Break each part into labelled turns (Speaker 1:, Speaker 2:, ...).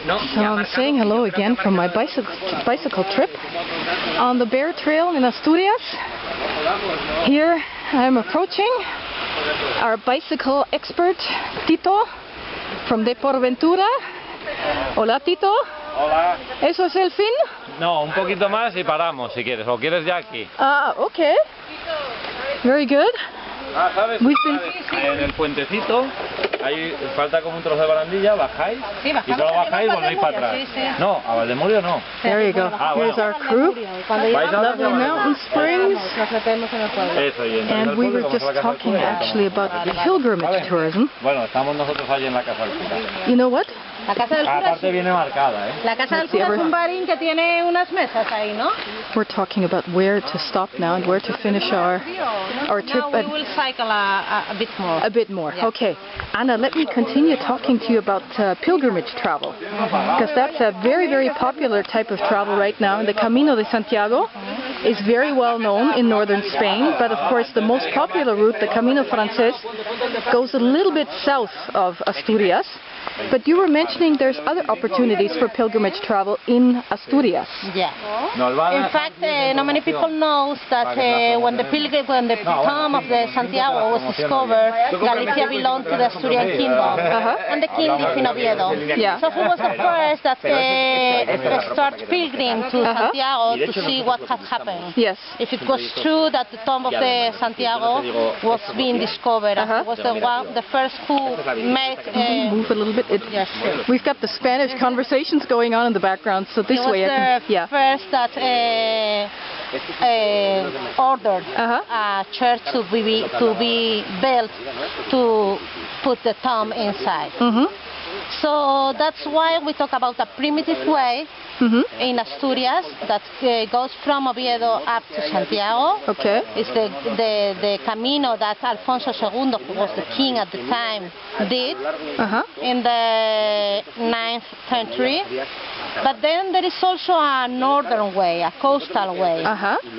Speaker 1: So I'm saying hello again from my bicycle trip on the Bear Trail in Asturias. Here I'm approaching our bicycle expert Tito from Deporventura. Hola Tito.
Speaker 2: Hola.
Speaker 1: ¿Eso es el fin?
Speaker 2: No, un poquito más y paramos si quieres, o quieres ya aquí.
Speaker 1: Ah, okay. Very good.
Speaker 2: Ah, ¿sabes? En el puentecito, ahí falta como un trozo de barandilla, bajáis y solo bajáis y volvéis para atrás. No, a Valdemorio no.
Speaker 1: There you go. Here's our crew. Lovely mountain springs.
Speaker 2: Eso,
Speaker 1: And we were just talking actually about pilgrimage tourism.
Speaker 2: Bueno, estamos nosotros allí en la Casa del Cura.
Speaker 1: You know what?
Speaker 3: La Casa del Cura.
Speaker 2: Aparte viene marcada, ¿eh?
Speaker 3: La Casa del Cura es un barín que tiene unas mesas ahí, ¿no?
Speaker 1: We're talking about where to stop now and where to finish our trip.
Speaker 3: Now we will cycle a bit more.
Speaker 1: A bit more, yeah. Okay. Anna, let me continue talking to you about pilgrimage travel. Because that's a very, very popular type of travel right now. And the Camino de Santiago is very well known in northern Spain. But of course, the most popular route, the Camino Francés, goes a little bit south of Asturias. But you were mentioning there's other opportunities for pilgrimage travel in Asturias.
Speaker 3: Yeah. In fact, not many people know that when the tomb of the Santiago was discovered, Galicia belonged to the Asturian kingdom, and the king lives in Oviedo.
Speaker 1: Yeah.
Speaker 3: So he was the first that started pilgrim to Santiago to see what had happened.
Speaker 1: Yes.
Speaker 3: If it was true that the tomb of the Santiago was being discovered, and he was the first who made.
Speaker 1: Move a little bit.
Speaker 3: Yes, sure.
Speaker 1: We've got the Spanish conversations going on in the background, so this way I can. Yeah.
Speaker 3: First that ordered a church to be built to put the tomb inside. So that's why we talk about a primitive way in Asturias that goes from Oviedo up to Santiago.
Speaker 1: Okay.
Speaker 3: It's the camino that Alfonso II, who was the king at the time, did in the 9th century. But then there is also a northern way, a coastal way,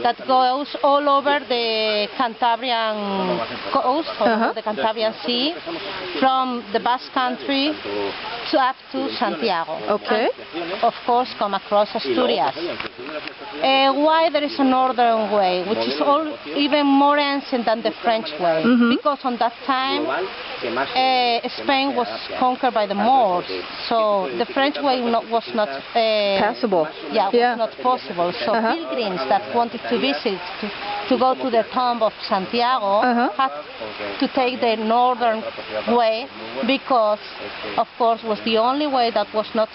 Speaker 3: that goes all over the Cantabrian coast, or the Cantabrian Sea, from the Basque Country up to Santiago.
Speaker 1: Okay.
Speaker 3: And of course, come across Asturias. Why there is a northern way, which is even more ancient than the French way? Because on that time, Spain was conquered by the Moors, so the French way was not
Speaker 1: passable.
Speaker 3: Yeah, was not possible. So pilgrims that wanted to visit, to go to the tomb of Santiago, had to take the northern way because, of course, was the only way that was not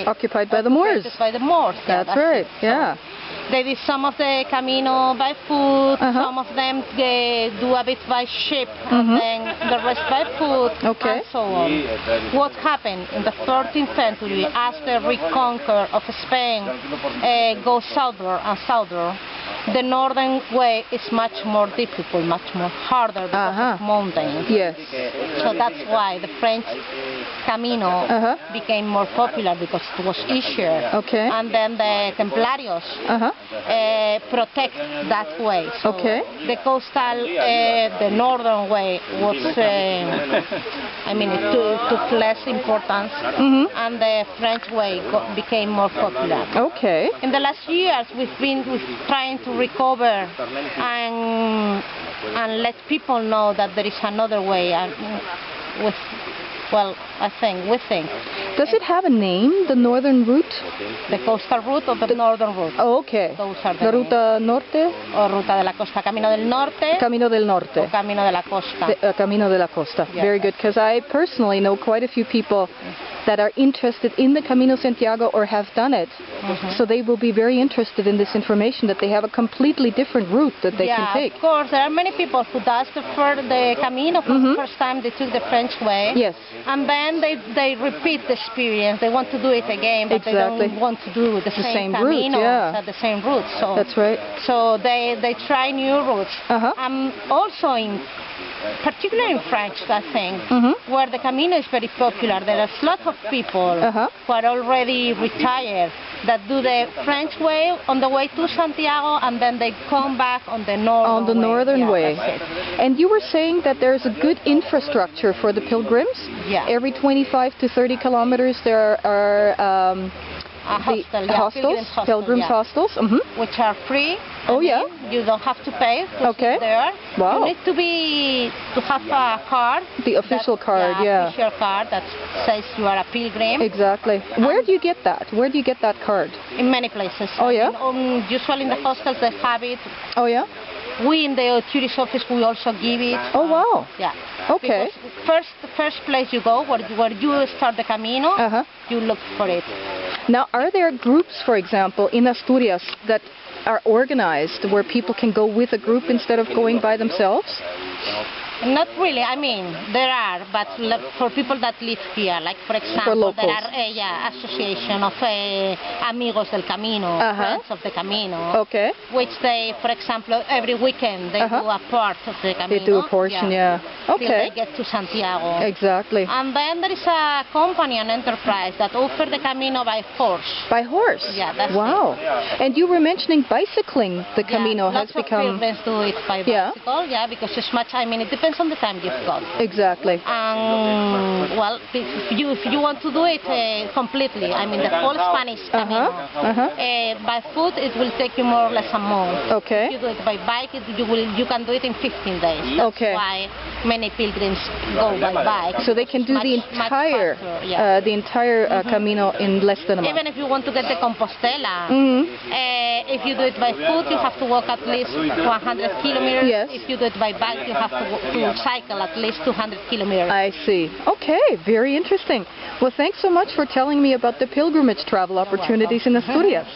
Speaker 1: occupied by the Moors.
Speaker 3: That's
Speaker 1: right. Yeah.
Speaker 3: They did some of the Camino by foot, some of them do a bit by ship, and then the rest by foot, and so on. What happened in the 13th century as the reconquer of Spain goes southward and southward, the northern way is much more difficult, much more harder because of mountains.
Speaker 1: Yes.
Speaker 3: So that's why the French Camino became more popular because it was easier.
Speaker 1: Okay.
Speaker 3: And then the Templarios protect that way. So the coastal, the northern way was, it took less importance, and the French way became more popular.
Speaker 1: Okay.
Speaker 3: In the last years, we've been trying to recover and let people know that there is another way, and we think.
Speaker 1: Does it have a name, the northern route?
Speaker 3: The coastal route or the northern route?
Speaker 1: Oh, okay.
Speaker 3: Those are the
Speaker 1: La Ruta Norte?
Speaker 3: O Ruta de la Costa, Camino del Norte.
Speaker 1: Camino del Norte.
Speaker 3: O Camino de la Costa.
Speaker 1: Camino de la Costa.
Speaker 3: Yes.
Speaker 1: Very good, because I personally know quite a few people that are interested in the Camino Santiago or have done it. So they will be very interested in this information that they have a completely different route that they can take.
Speaker 3: Of course, there are many people who does the Camino for the first time. They took the French way.
Speaker 1: Yes.
Speaker 3: And then they repeat the experience. They want to do it again, but they don't want to do the same Camino, the same route. So
Speaker 1: that's right.
Speaker 3: So they try new routes. Also particularly in French, I think, where the Camino is very popular. There are lots of people who are already retired that do the French way on the way to Santiago, and then they come back on the
Speaker 1: northern way. And you were saying that there's a good infrastructure for the pilgrims.
Speaker 3: Yeah.
Speaker 1: Every 25 to 30 kilometers there are pilgrims hostels,
Speaker 3: which are free.
Speaker 1: Oh, yeah.
Speaker 3: You don't have to pay to sit there.
Speaker 1: Wow.
Speaker 3: You need to have a card.
Speaker 1: The official card, yeah.
Speaker 3: Official card that says you are a pilgrim.
Speaker 1: Exactly. Where do you get that? Where do you get that card?
Speaker 3: In many places.
Speaker 1: Oh, yeah?
Speaker 3: Usually in the hostels they have it.
Speaker 1: Oh, yeah?
Speaker 3: We in the tourist office, we also give it.
Speaker 1: Oh, wow.
Speaker 3: Yeah.
Speaker 1: Okay.
Speaker 3: Because the first place you go, where you start the Camino, you look for it.
Speaker 1: Now, are there groups, for example, in Asturias that are organized where people can go with a group instead of going by themselves?
Speaker 3: Not really. I mean, there are, but for people that live here, like for example, there are association of amigos del Camino, friends of the Camino, which they, for example, every weekend they do a part of the Camino.
Speaker 1: They do a portion,
Speaker 3: till they get to Santiago.
Speaker 1: Exactly.
Speaker 3: And then there is a company, an enterprise that offer the Camino by horse.
Speaker 1: By horse?
Speaker 3: Yeah, that's
Speaker 1: it. And you were mentioning bicycling. The Camino has become.
Speaker 3: Lots of pilgrims do it by bicycle, because it's much. I mean, it depends on the time you've got.
Speaker 1: Exactly.
Speaker 3: Well, if you want to do it completely, I mean the whole Spanish Camino, by foot it will take you more or less a month.
Speaker 1: Okay.
Speaker 3: If you do it by bike, you can do it in 15 days. That's why many pilgrims go by bike.
Speaker 1: So they can do the entire Camino in less than a month.
Speaker 3: Even if you want to get the Compostela, if you do it by foot, you have to walk at least 100 kilometers.
Speaker 1: Yes.
Speaker 3: If you do it by bike, you have to cycle at least 200 kilometers.
Speaker 1: I see. Okay, very interesting. Well, thanks so much for telling me about the pilgrimage travel opportunities in Asturias.